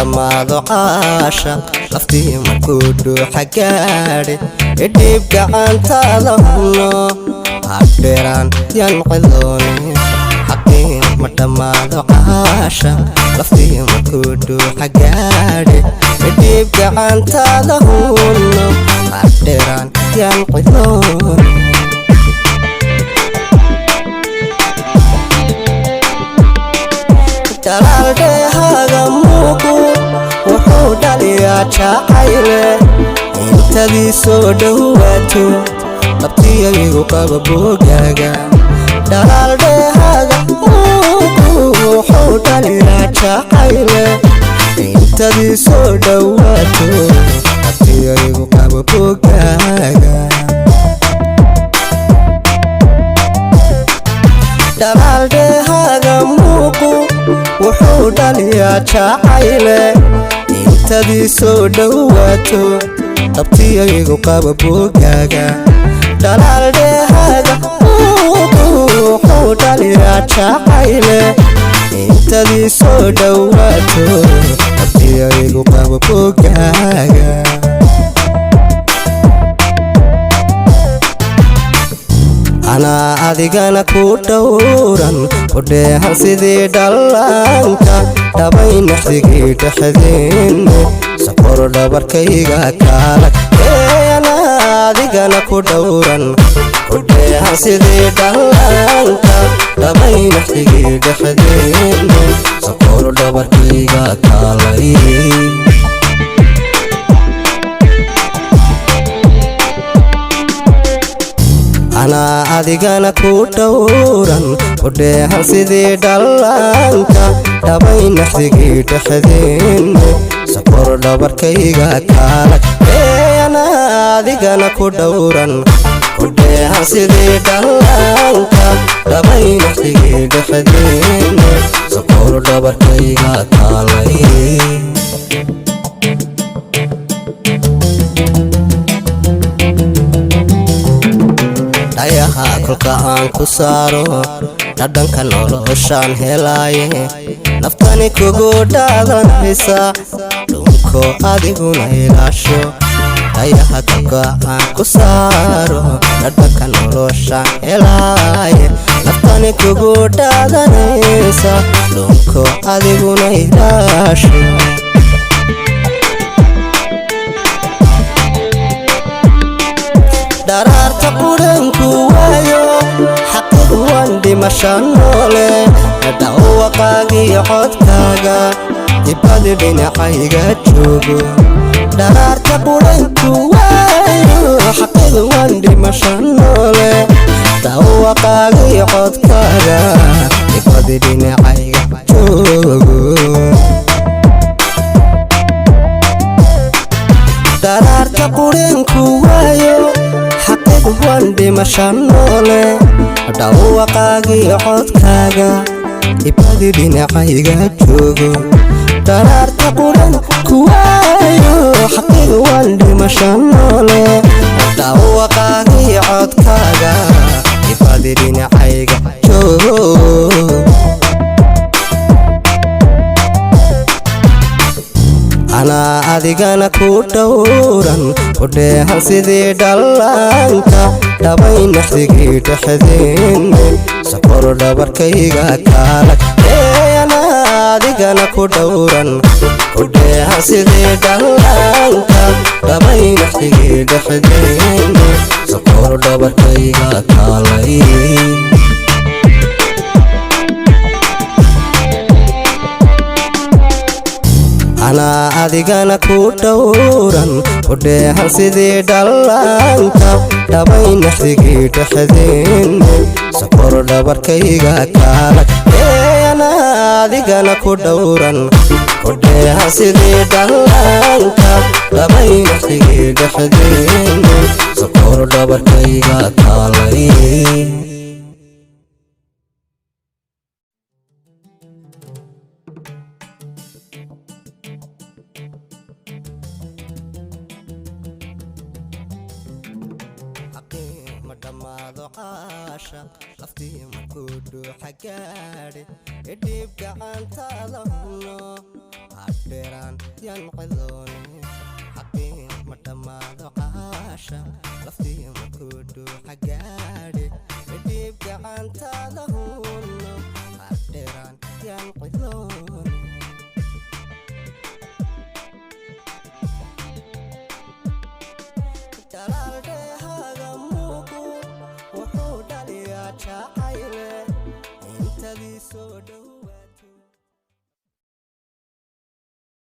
dhammaado caashaq laftii markuu dhuuxa gaadhe idhiib gacantaada huno hadheeraan yan cidoone xaqiin ma dhammaado caashaq laftii markuu dhuuxa gaadhe idhiib gacantaada huno hadheeraan yan cidoone dalaaldeehaaga muuqu wuxuu dhaliyaa jacayle intadii soo dhowaato labtiyaygu qaba boogaaga dalaaldeehaaga muuqu wuxuu dhaliyaa jacayle intadii soo dhowaato labtiyaygu qaba boogaaga dalaaldeehaaga muuqu wuxuu dhaliyaa jacayle intadii soo dhowaato labtiyaygu qaba boogaaga dalaaldeehaaga muuqu wuxuu dhaliyaa jacayle intadii soo dhowaato labtiyaygu qaba boogaaga anaa adigana ku dhowran ku dheehan sidii dhallaanka dhabay naxdigii dhexdeenne sokor dhabarkayga kaalag anaa adigana ku dhowran ku dheehan sidii dhallaanka dhabay naxdigii dhexdeenne sokor dhabarkayga kaalay anaa adigana ku dhowran ku dheehan sidii dhallaanka dhabay naxdigii dhexdeenne sokor dhabarkayga kaalag anaa adigana ku dhowran ku dheehan sidii dhallaanka dhabay naxdigii dhexdeenne sokor dhabarkayga kaalay ayaha kolka aan ku saaro dhadhanka noloshaan helaaye naftani kugu dhaadanaysa dhunko adiguna ilaasho ayaha kolka aan ku saaro dhadhanka noloshaan helaaye naftani kugu dhaadanaysa dhunko adiguna ilaasho daraarta quranku waayo xaqiiq waan dhimasha noole dhawaqaagii codkaaga dibadi dhinacayga joogo daraarta quranku waayo xaqiiq waan dhimasha noole dhawaqaagii codkaaga dibadi dhinacayga joogo daraarta quranku waayo xaqiiq waan dhimasha noole dhawaqaagii codkaaga dibadi dhinacayga joogo daraarta quranku waayo xaqiiq waan dhimasha noole dhawaqaagii codkaaga dibadi dhinacayga joogo anaa adigana ku dhowran ku dheehan sidii dhallaanka dhabay naxdigii dhexdeenne sokor dhabarkayga kaalag anaa adigana ku dhowran ku dheehan sidii dhallaanka dhabay naxdigii dhexdeenne sokor dhabarkayga kaalay anaa adigana ku dhowran ku dheehan sidii dhallaanka dhabay naxdigii dhexdeenne sokor dhabarkayga kaalag anaa adigana ku dhowran ku dheehan sidii dhallaanka dhabay naxdigii dhexdeenne sokor dhabarkayga kaalay حقي مدام dhammaado caasha laftii markuudhu xagaadhe idhiib gacantaada huno hadheeraan yan cidoone xaqiin ma dhammaado caasha laftii markuudhu xagaadhe idhiib gacantaada huno hadheeraan yan